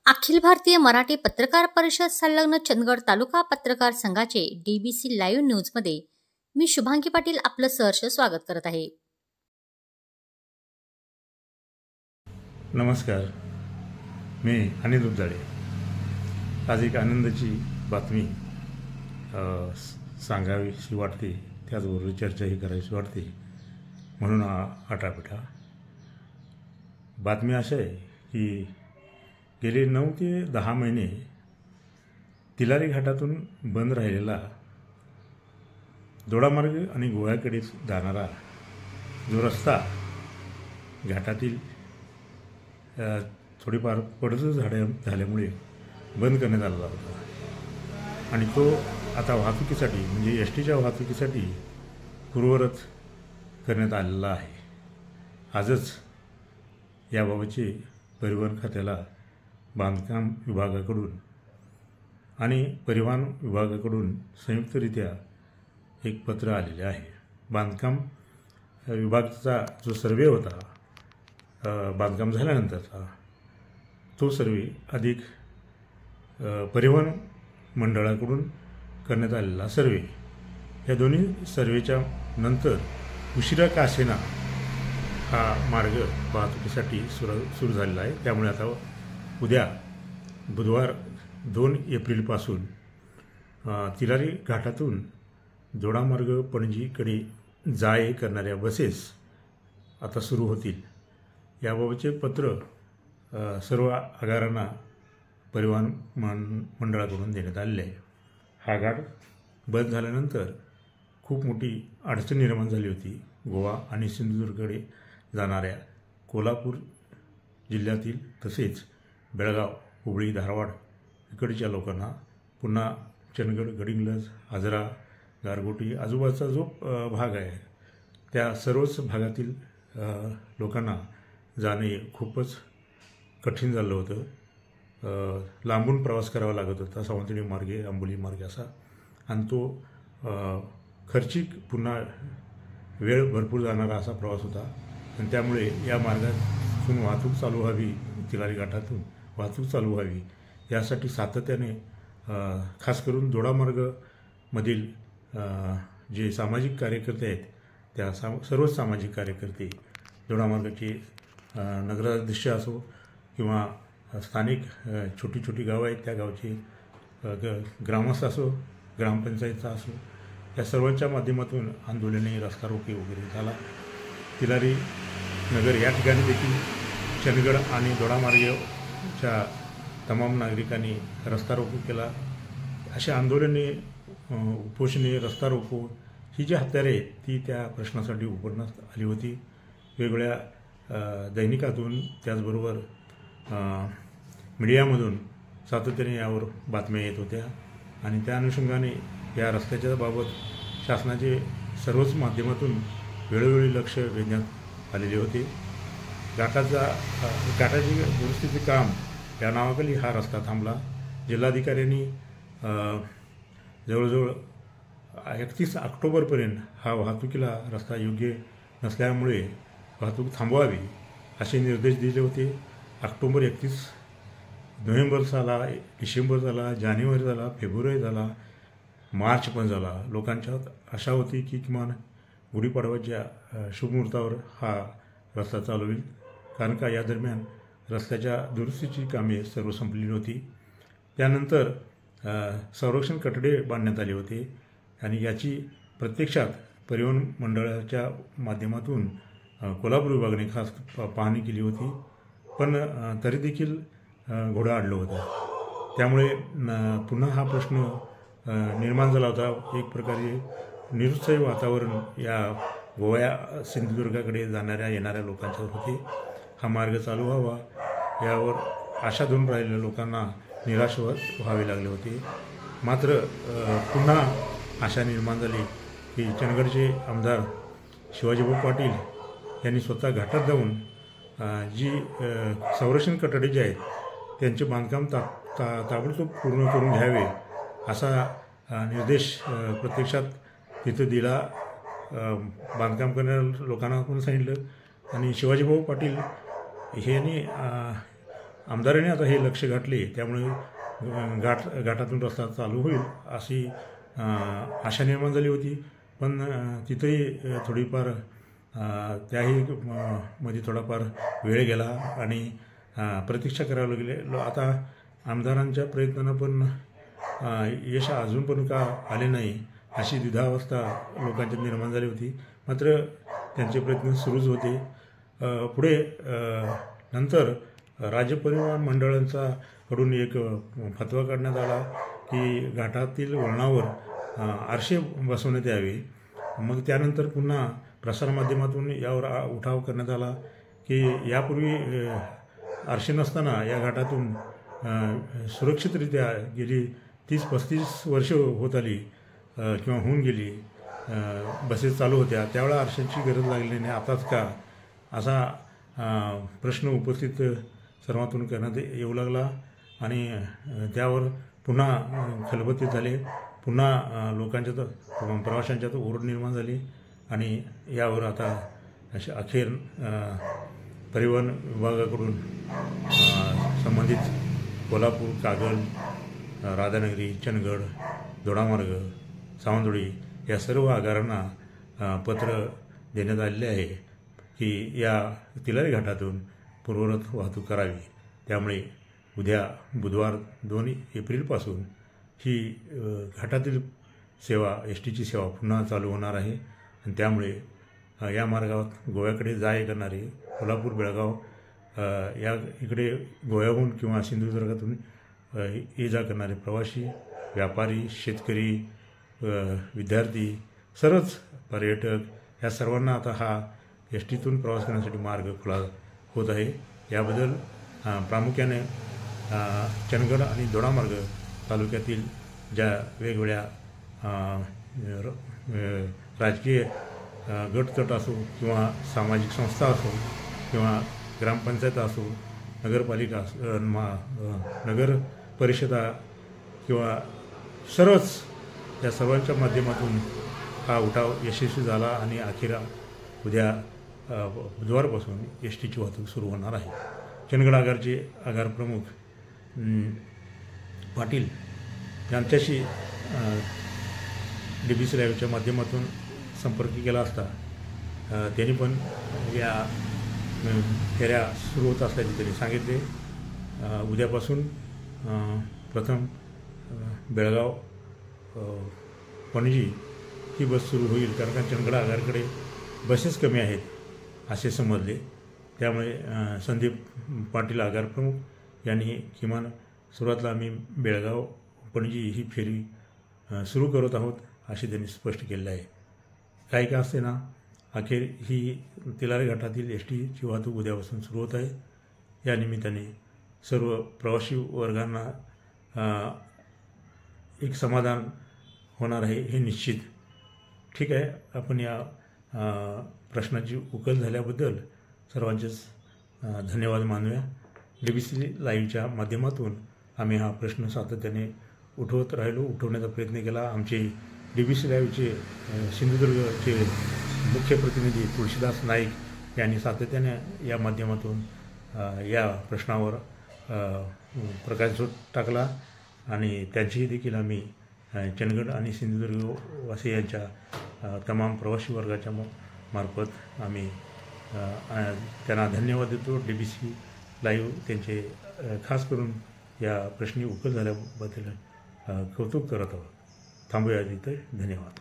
अखिल भारतीय मराठी पत्रकार परिषद संलग्न चंदगड तालुका पत्रकार संघाचे DBC लाईव्ह न्यूजमध्ये मी शुभांगी पाटील आपलं सहर्ष स्वागत करत आहे। नमस्कार, मी अनिल उद्दाडे। आज एक आनंदाची बातमी सांगावीशी वाटते, त्याचबरोबर चर्चाही करावीशी वाटते, म्हणून हा आटापिटा। बातमी अशी आहे की गेले 9 ते 10 महिने तिलारी घाटातून बंद राहिलेला दोडामार्ग आणि गोव्याकडे जाणारा जो रस्ता घाटातील थोडीफार पडझड झाल्यामुळे बंद करण्यात आलेला होता आणि तो आता वाहतुकीसाठी म्हणजे एसटीच्या वाहतुकीसाठी पूर्ववत करण्यात आलेला आहे। आजच याबाबतचे परिवहन खात्याला बांधकाम विभागाकडून आणि परिवहन विभागाकडून संयुक्तरित्या एक पत्र आलेले आहे। बांधकाम विभागाचा जो सर्वे होता बांधकाम झाल्यानंतरचा, तो सर्वे अधिक परिवहन मंडळाकडून करण्यात आलेला सर्वे, या दोन्ही सर्वेच्या नंतर उशिरा का असेना हा मार्ग वाहतुकीसाठी सुरू झालेला आहे। त्यामुळे आता उद्या बुधवार 2 एप्रिलपासून तिलारी घाटातून दोडामार्ग पणजीकडे जाये करणाऱ्या बसेस आता सुरू होतील। याबाबतचे पत्र सर्व आगारांना परिवहन मंडळाकडून देण्यात आलेले आहे। हा घाट बंद झाल्यानंतर खूप मोठी अडचण निर्माण झाली होती। गोवा आणि सिंधुदुर्गकडे जाणाऱ्या कोल्हापूर जिल्ह्यातील तसेच बेळगाव, हुबळी, धारवाड इकडच्या लोकांना, पुन्हा चंदगड, गडिंग्लज, आजरा, गारगोटी आजूबाजूचा जो भाग आहे त्या सर्वच भागातील लोकांना जाणे खूपच कठीण झालं होतं। लांबून प्रवास करावा लागत होता, सावंतवाडी मार्गे, आंबोली मार्गे असा, आणि तो खर्चिक पुन्हा वेळ भरपूर जाणारा असा प्रवास होता। आणि त्यामुळे या मार्गातून वाहतूक चालू व्हावी, तिलारी घाटातून वाहतूक चालू व्हावी यासाठी सातत्याने खास करून दोडामार्गमधील जे सामाजिक कार्यकर्ते आहेत त्या सर्वच सामाजिक कार्यकर्ते, दोडामार्गाचे नगराध्यक्ष असो किंवा स्थानिक छोटी छोटी गावं आहेत त्या गावचे ग्रामस्थ असो, ग्रामपंचायतचा असो, या सर्वांच्या माध्यमातून आंदोलने, रस्ता रोके वगैरे झाला। तिलारी नगर या ठिकाणी देखील चंदगड आणि दोडामार्गच्या तमाम नागरिकांनी रस्ता रोको केला। अशा आंदोलने, उपोषणे, रस्ता रोको ही जी हत्यारे आहेत ती त्या प्रश्नासाठी उभारण्यात आली होती। वेगवेगळ्या दैनिकातून, त्याचबरोबर मीडियामधून सातत्याने यावर बातम्या येत होत्या आणि त्या अनुषंगाने या रस्त्याच्या बाबत शासनाचे सर्वच माध्यमातून वेळोवेळी लक्ष वेधण्यात आलेले होते। घाटाची दुरुस्तीचे काम या नावाखाली हा रस्ता थांबला। जिल्हाधिकाऱ्यांनी जवळजवळ 31 ऑक्टोबरपर्यंत हा वाहतुकीला रस्ता योग्य नसल्यामुळे वाहतूक थांबवावी असे निर्देश दिले होते। ऑक्टोबर 31, नोव्हेंबर झाला, डिसेंबर झाला, जानेवारी झाला, फेब्रुवारी झाला, मार्च पण झाला। लोकांच्या आशा होती की किमान गुढीपाडव्याच्या शुभमुहूर्तावर हा रस्ता चालू होईल, कारण का या दरम्यान रस्त्याच्या दुरुस्तीची कामे सर्व संपलेली होती। त्यानंतर संरक्षण कठडे बांधण्यात आले होते आणि याची प्रत्यक्षात परिवहन मंडळाच्या माध्यमातून कोल्हापूर विभागाने खास पाहणी केली होती, पण तरी देखील घोडं अडलं होतं। त्यामुळे पुन्हा हा प्रश्न निर्माण झाला होता। एक प्रकारे निरुत्साही वातावरण या गोवा सिंधुदुर्गाकडे जाणाऱ्या येणाऱ्या लोकांच्यावर होते। हा मार्ग चालू व्हावा यावर आशा धरून राहिलेल्या लोकांना निराश व्हावे लागले होते। मात्र पुन्हा आशा निर्माण झाली की चंदगडचे आमदार शिवाजीभाऊ पाटील यांनी स्वतः घाटात जाऊन जी संरक्षण कठडे जे आहेत त्यांचे बांधकाम ताबडतोब पूर्ण करून घ्यावे असा निर्देश प्रत्यक्षात तिथं दिला। बांधकाम करणाऱ्या लोकांना पण सांगितलं आणि शिवाजीभाऊ पाटील यांनी आमदारांनी आता हे लक्ष घातले, त्यामुळे घाटातून रस्ता चालू होईल अशी आशा निर्माण झाली होती. पण तिथेही थोडीफार त्याही मध्ये थोडाफार वेळ गेला आणि प्रतीक्षा करावं लागले. आता आमदारांच्या प्रयत्नांना पण यश अजून पण का आले नाही अशी द्विधावस्था लोकांच्यात निर्माण झाली होती. मात्र त्यांचे प्रयत्न सुरूच होते. पुढे नंतर राज्य परिवहन मंडळांचा कडून एक फतवा काढण्यात आला की घाटातील वळणावर आरशे बसवण्यात यावे. मग त्यानंतर पुन्हा प्रसारमाध्यमातून यावर उठाव करण्यात आला की यापूर्वी आरशे नसताना या घाटातून सुरक्षितरित्या गेली 30-35 वर्ष होत आली किंवा होऊन गेली बसेस चालू होत्या, त्यावेळेला आरशांची गरज लागली नाही, आताच का असा प्रश्न उपस्थित सर्वातून करण्यात येऊ लागला. आणि त्यावर पुन्हा खलबत्ते झाले. पुन्हा लोकांच्यात प्रवाशांच्यात ओरड निर्माण झाली आणि यावर आता अखेर परिवहन विभागाकडून संबंधित कोल्हापूर, कागल, राधानगरी, चंदगड, दोडामार्ग, सावंतवाडी या सर्व आगारांना पत्र देण्यात आलेले आहे की या तिलारी घाटातून पूर्ववत वाहतूक करावी. त्यामुळे उद्या बुधवार 2 एप्रिलपासून ही घाटातील सेवा एसटीची सेवा पुन्हा चालू होणार आहे. आणि त्यामुळे या मार्गावर गोव्याकडे जा करणारे कोल्हापूर, बेळगाव या इकडे गोव्याहून किंवा सिंधुदुर्गातून ये जा करणारे प्रवासी, व्यापारी, शेतकरी, विद्यार्थी, सर्वच पर्यटक या सर्वांना आता हा एस टीतून प्रवास करण्यासाठी मार्ग खुला होत आहे. याबद्दल प्रामुख्याने चंदगड आणि दोडामार्ग तालुक्यातील ज्या वेगवेगळ्या राजकीय गटतट असो किंवा सामाजिक संस्था असो किंवा ग्रामपंचायत असो, नगरपालिका नगर परिषदा किंवा सर्वच या सर्वांच्या माध्यमातून हा उठाव यशस्वी झाला आणि अखेर उद्या बुधवारपासून एस टीची वाहतूक सुरू होणार आहे. चंदगड आगारचे आगार प्रमुख पाटील यांच्याशी DBC लाईव्हच्या माध्यमातून संपर्क केला असता त्यांनी पण या फेऱ्या सुरू होत असल्याचे त्यांनी सांगितले. उद्यापासून प्रथम बेळगाव, पणजी ही बस सुरू होईल, कारण का चंदगड आगारकडे बसेस कमी आहेत असे समजले. त्यामुळे संदीप पाटील आगार प्रमुख यांनी किमान सुरुवातीला आम्ही बेळगाव, पणजी ही फेरी सुरू करत आहोत असे त्यांनी स्पष्ट केलेलं आहे. काही का असते ना, अखेर ही तिलारी घाटातील एस टीची वाहतूक उद्यापासून सुरू होत आहे. या निमित्ताने सर्व प्रवासी वर्गांना एक समाधान होणार आहे हे निश्चित. ठीक आहे, आपण या प्रश्नाची उकल झाल्याबद्दल सर्वांचेच धन्यवाद मानूया. DBC लाईव्हच्या माध्यमातून आम्ही हा प्रश्न सातत्याने उठवण्याचा प्रयत्न केला. आमचे DBC लाईव्हचे सिंधुदुर्गचे मुख्य प्रतिनिधी तुळशीदास नाईक यांनी सातत्याने या माध्यमातून या प्रश्नावर प्रकाश टाकला आणि त्यांचीही देखील आम्ही चंदगड आणि सिंधुदुर्ग वासियांच्या तमाम प्रवासी वर्गाच्या मार्फत आम्ही त्यांना धन्यवाद देतो. DBC लाईव्ह त्यांचे खास करून या प्रश्नी उकल झाल्याबद्दल कौतुक करत आहोत. थांबूया इथे. धन्यवाद.